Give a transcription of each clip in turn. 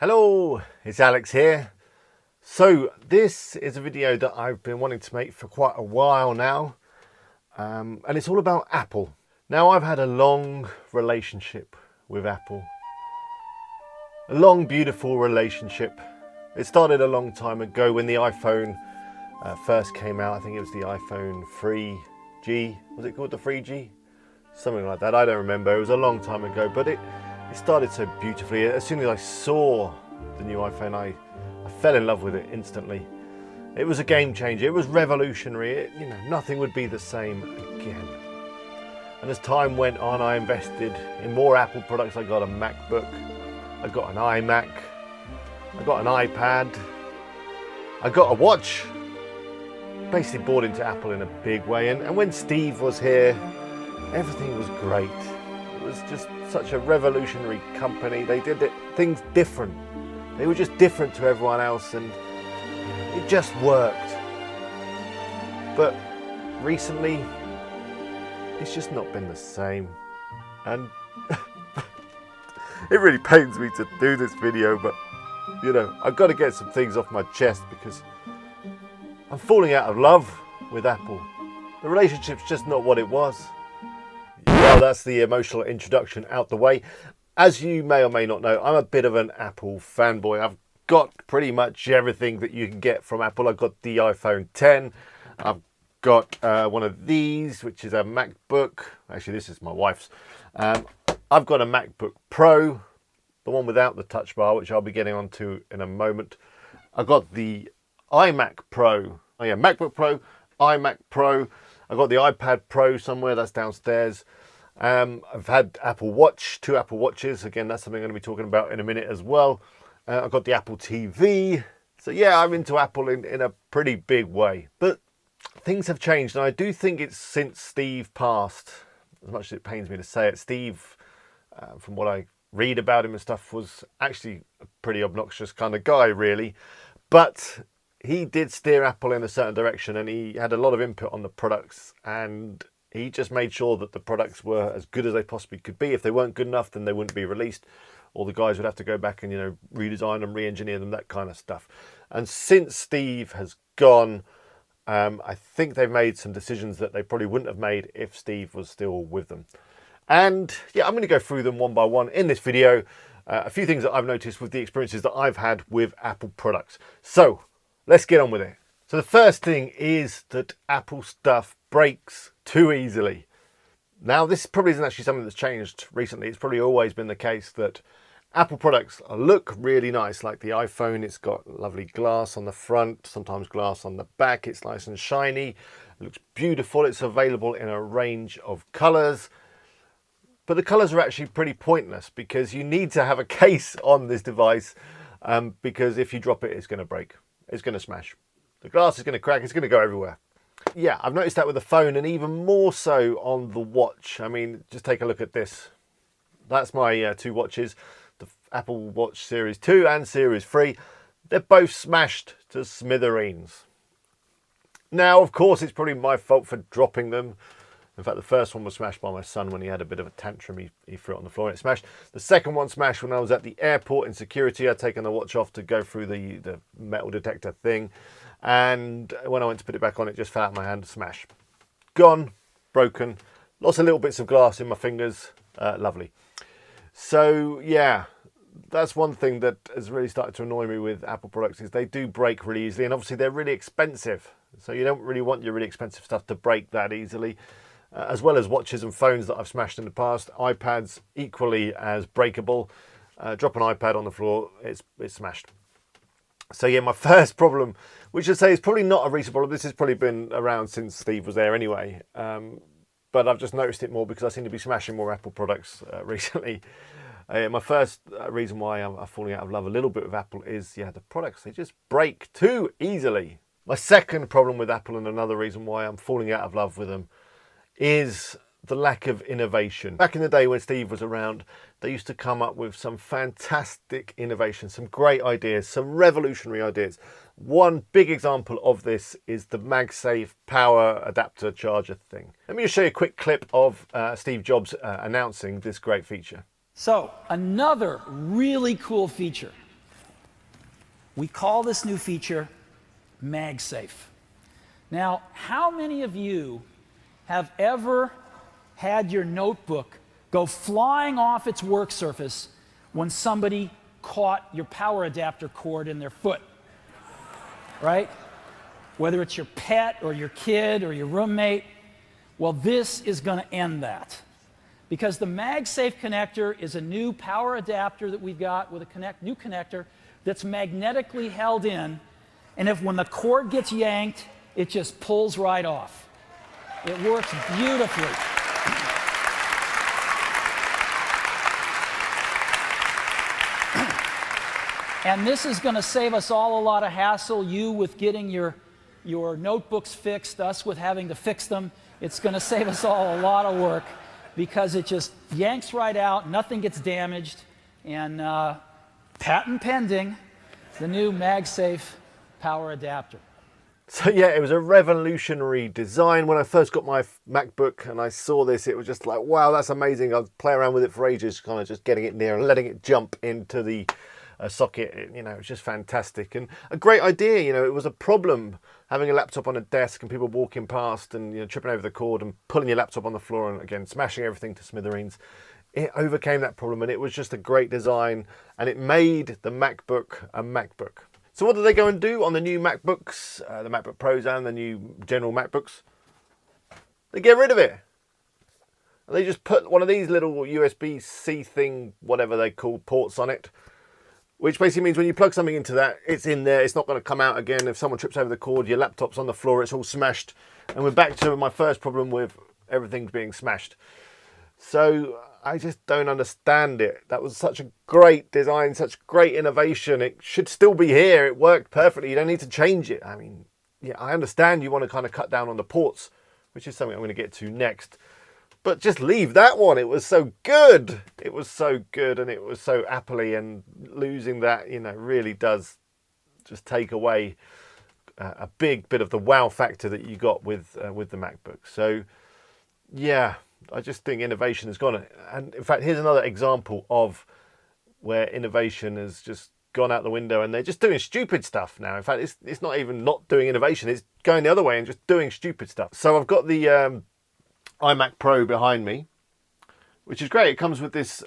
Hello, it's Alex here. So this is a video that I've been wanting to make for quite a while now, and it's all about Apple. Now, I've had a long relationship with Apple, a long beautiful relationship. It started a long time ago when the iPhone first came out. I think it was the iPhone 3G. Was it called the 3G? Something like that, I don't remember. It was a long time ago, but it started so beautifully. As soon as I saw the new iPhone, I fell in love with it instantly. It was a game changer. It was revolutionary. Nothing would be the same again. And as time went on, I invested in more Apple products. I got a MacBook, I got an iMac, I got an iPad, I got a watch. Basically bought into Apple in a big way. And when Steve was here, everything was great. It was just such a revolutionary company. They did things different. They were just different to everyone else, and it just worked. But recently, it's just not been the same. And it really pains me to do this video, but I've got to get some things off my chest because I'm falling out of love with Apple. The relationship's just not what it was. Well, that's the emotional introduction out the way. As you may or may not know, I'm a bit of an Apple fanboy. I've got pretty much everything that you can get from Apple. I've got the iPhone X. I've got one of these, which is a MacBook. Actually, this is my wife's. I've got a MacBook Pro, the one without the touch bar, which I'll be getting onto in a moment. I've got the iMac Pro. Oh yeah, MacBook Pro, iMac Pro. I've got the iPad Pro somewhere, that's downstairs. I've had Apple Watch, 2 Apple Watches. Again, that's something I'm going to be talking about in a minute as well. I've got the Apple TV. So yeah, I'm into Apple in a pretty big way. But things have changed, and I do think it's since Steve passed. As much as it pains me to say it, Steve, from what I read about him and stuff, was actually a pretty obnoxious kind of guy, really. But he did steer Apple in a certain direction, and he had a lot of input on the products, and he just made sure that the products were as good as they possibly could be. If they weren't good enough, then they wouldn't be released, or the guys would have to go back and redesign them, re-engineer them, that kind of stuff. And since Steve has gone, I think they've made some decisions that they probably wouldn't have made if Steve was still with them. And yeah, I'm going to go through them one by one in this video. A few things that I've noticed with the experiences that I've had with Apple products. So let's get on with it. So the first thing is that Apple stuff breaks too easily. Now, this probably isn't actually something that's changed recently. It's probably always been the case that Apple products look really nice. Like the iPhone, it's got lovely glass on the front, sometimes glass on the back. It's nice and shiny. It looks beautiful. It's available in a range of colours. But the colours are actually pretty pointless because you need to have a case on this device because if you drop it, it's going to break. It's going to smash. The glass is going to crack. It's going to go everywhere. Yeah, I've noticed that with the phone, and even more so on the watch. I mean, just take a look at this. That's my 2 watches, the Apple Watch Series 2 and Series 3. They're both smashed to smithereens. Now, of course, it's probably my fault for dropping them. In fact, the first one was smashed by my son when he had a bit of a tantrum. He threw it on the floor and it smashed. The second one smashed when I was at the airport in security. I'd taken the watch off to go through the metal detector thing. And when I went to put it back on, it just fell out of my hand, smash. Gone, broken, lost a little bits of glass in my fingers. Lovely. So yeah, that's one thing that has really started to annoy me with Apple products is they do break really easily, and obviously they're really expensive. So you don't really want your really expensive stuff to break that easily. As well as watches and phones that I've smashed in the past. iPads equally as breakable. Drop an iPad on the floor, it's smashed. So yeah, my first problem, which I'd say is probably not a recent problem. This has probably been around since Steve was there anyway. But I've just noticed it more because I seem to be smashing more Apple products recently. My first reason why I'm falling out of love a little bit with Apple is, yeah, the products, they just break too easily. My second problem with Apple, and another reason why I'm falling out of love with them, is the lack of innovation. Back in the day when Steve was around, they used to come up with some fantastic innovations, some great ideas, some revolutionary ideas. One big example of this is the MagSafe power adapter charger thing. Let me just show you a quick clip of Steve Jobs announcing this great feature. So, another really cool feature We call this new feature MagSafe. Now, how many of you have ever had your notebook go flying off its work surface when somebody caught your power adapter cord in their foot? Right? Whether it's your pet or your kid or your roommate, well, this is going to end that. Because the MagSafe connector is a new power adapter that we've got with a new connector that's magnetically held in, and when the cord gets yanked, it just pulls right off. It works beautifully. And this is going to save us all a lot of hassle, you with getting your notebooks fixed, us with having to fix them. It's going to save us all a lot of work because it just yanks right out, nothing gets damaged, and patent pending, the new MagSafe power adapter. So yeah, it was a revolutionary design. When I first got my MacBook and I saw this, it was just like, wow, that's amazing. I've played around with it for ages, kind of just getting it near and letting it jump into the socket. It was just fantastic and a great idea. It was a problem having a laptop on a desk and people walking past and tripping over the cord and pulling your laptop on the floor and again smashing everything to smithereens. It overcame that problem and it was just a great design and it made the MacBook a MacBook. So what did they go and do on the new MacBooks, the MacBook Pros and the new general MacBooks? They get rid of it. And they just put one of these little USB-C thing, whatever they call ports on it, which basically means when you plug something into that, it's in there, it's not going to come out again. If someone trips over the cord, your laptop's on the floor, it's all smashed. And we're back to my first problem with everything being smashed. So I just don't understand it. That was such a great design, such great innovation. It should still be here. It worked perfectly. You don't need to change it. I mean, yeah, I understand you want to kind of cut down on the ports, which is something I'm going to get to next. But just leave that one. It was so good. It was so good and it was so Apple-y, and losing that, really does just take away a big bit of the wow factor that you got with the MacBook. So, yeah, I just think innovation has gone. And in fact, here's another example of where innovation has just gone out the window and they're just doing stupid stuff now. In fact, it's not even not doing innovation. It's going the other way and just doing stupid stuff. So I've got the iMac Pro behind me, which is great. It comes with this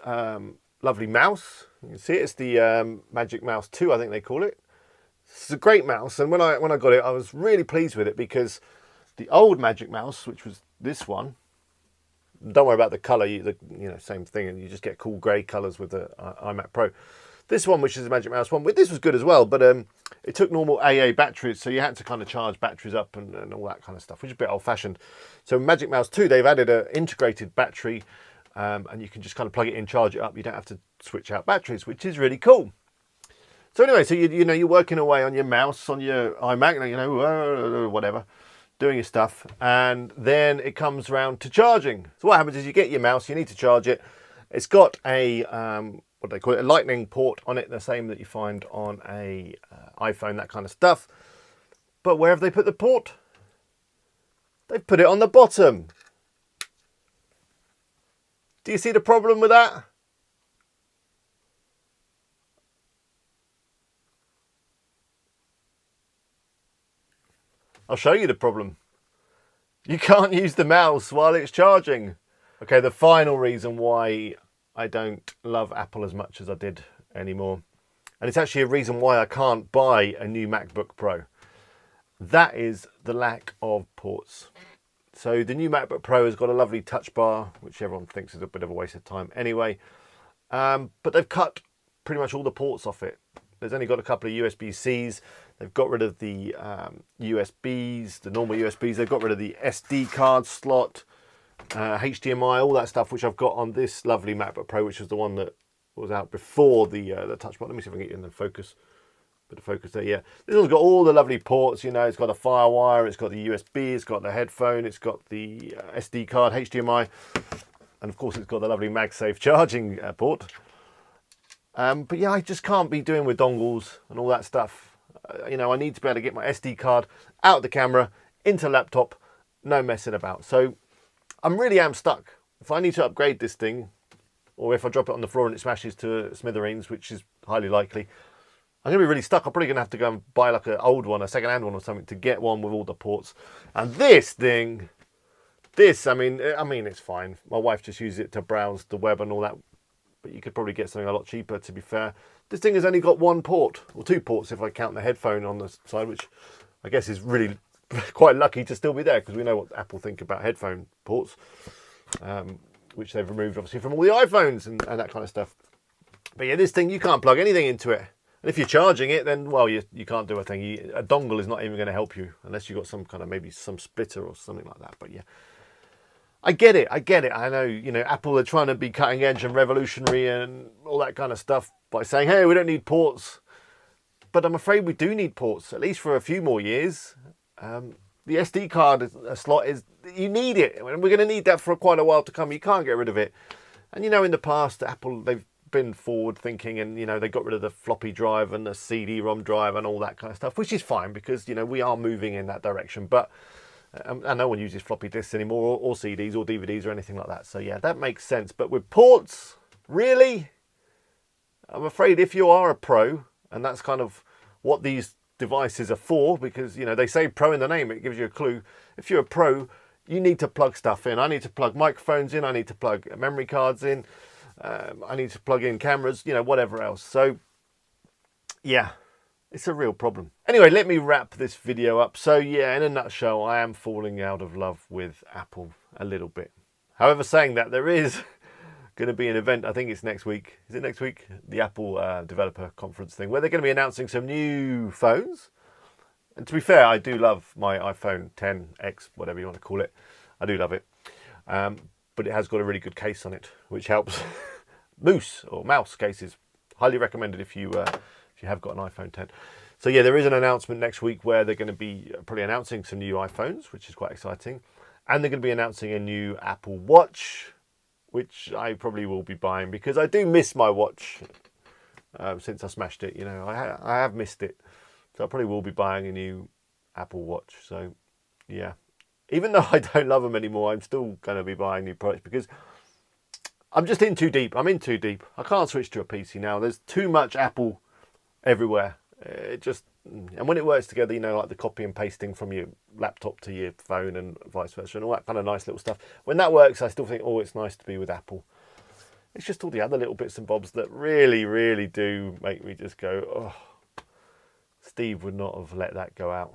lovely mouse. You can see it. It's the Magic Mouse 2, I think they call it. It's a great mouse, and when I got it, I was really pleased with it because the old Magic Mouse, which was this one, don't worry about the colour, same thing, and you just get cool grey colours with the iMac Pro. This one, which is the Magic Mouse one, this was good as well, but it took normal AA batteries, so you had to kind of charge batteries up and all that kind of stuff, which is a bit old-fashioned. So Magic Mouse 2, they've added an integrated battery, and you can just kind of plug it in, charge it up. You don't have to switch out batteries, which is really cool. So anyway, so you're working away on your mouse, on your iMac, whatever, doing your stuff, and then it comes around to charging. So what happens is you get your mouse, you need to charge it. It's got a what do they call it? A lightning port on it, the same that you find on a iPhone, that kind of stuff. But where have they put the port? They've put it on the bottom. Do you see the problem with that? I'll show you the problem. You can't use the mouse while it's charging. Okay, the final reason why I don't love Apple as much as I did anymore, and it's actually a reason why I can't buy a new MacBook Pro. That is the lack of ports. So the new MacBook Pro has got a lovely touch bar, which everyone thinks is a bit of a waste of time anyway. But they've cut pretty much all the ports off it. There's only got a couple of USB-Cs. They've got rid of the USBs, the normal USBs. They've got rid of the SD card slot, HDMI, all that stuff, which I've got on this lovely MacBook Pro, which is the one that was out before the touch bar. Let me see if I can get you in the focus. Bit of focus there, yeah. This one's got all the lovely ports, it's got a FireWire, it's got the USB, it's got the headphone, it's got the SD card, HDMI, and of course it's got the lovely MagSafe charging port. But yeah, I just can't be doing with dongles and all that stuff. I need to be able to get my SD card out of the camera, into laptop, no messing about. So I really am stuck. If I need to upgrade this thing, or if I drop it on the floor and it smashes to smithereens, which is highly likely, I'm going to be really stuck. I'm probably going to have to go and buy like an old one, a second-hand one or something to get one with all the ports. And this thing, I mean, it's fine. My wife just uses it to browse the web and all that. But you could probably get something a lot cheaper, to be fair. This thing has only got one port, or two ports if I count the headphone on the side, which I guess is really quite lucky to still be there, because we know what Apple think about headphone ports, which they've removed obviously from all the iPhones and that kind of stuff. But yeah, this thing, you can't plug anything into it. And if you're charging it, then, well, you can't do a thing. A dongle is not even going to help you unless you've got some kind of, maybe some splitter or something like that. But yeah, I get it. I know, Apple are trying to be cutting edge and revolutionary and all that kind of stuff by saying, hey, we don't need ports. But I'm afraid we do need ports, at least for a few more years. The SD card slot you need it. We're going to need that for quite a while to come. You can't get rid of it. And, in the past, Apple, they've been forward thinking, and they got rid of the floppy drive and the CD-ROM drive and all that kind of stuff, which is fine because we are moving in that direction. But and no one uses floppy disks anymore, or CDs or DVDs or anything like that. So yeah, that makes sense. But with ports, really, I'm afraid if you are a pro, and that's kind of what these devices are for, because they say pro in the name, it gives you a clue. If you're a pro, you need to plug stuff in. I need to plug microphones in. I need to plug memory cards in. I need to plug in cameras, whatever else. So, yeah, it's a real problem. Anyway, let me wrap this video up. So, yeah, in a nutshell, I am falling out of love with Apple a little bit. However, saying that, there is going to be an event, I think it's next week. Is it next week? The Apple Developer Conference thing, where they're going to be announcing some new phones. And to be fair, I do love my iPhone XS, whatever you want to call it. I do love it. But it has got a really good case on it, which helps. Mouse cases, highly recommended if you have got an iPhone 10. So yeah, there is an announcement next week where they're going to be probably announcing some new iPhones, which is quite exciting, and they're going to be announcing a new Apple Watch, which I probably will be buying because I do miss my watch since I smashed it. I have missed it, so I probably will be buying a new Apple Watch. So yeah. Even though I don't love them anymore, I'm still going to be buying new products because I'm just in too deep. I'm in too deep. I can't switch to a PC now. There's too much Apple everywhere. And when it works together, like the copy and pasting from your laptop to your phone and vice versa and all that kind of nice little stuff. When that works, I still think, oh, it's nice to be with Apple. It's just all the other little bits and bobs that really, really do make me just go, oh, Steve would not have let that go out.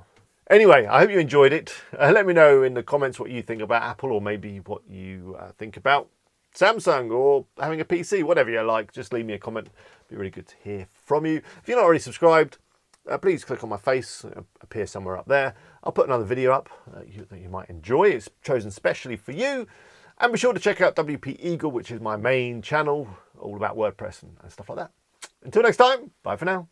Anyway, I hope you enjoyed it. Let me know in the comments what you think about Apple, or maybe what you think about Samsung or having a PC, whatever you like. Just leave me a comment. It'd be really good to hear from you. If you're not already subscribed, please click on my face. It'll appear somewhere up there. I'll put another video up that you might enjoy. It's chosen specially for you. And be sure to check out WP Eagle, which is my main channel, all about WordPress and stuff like that. Until next time, bye for now.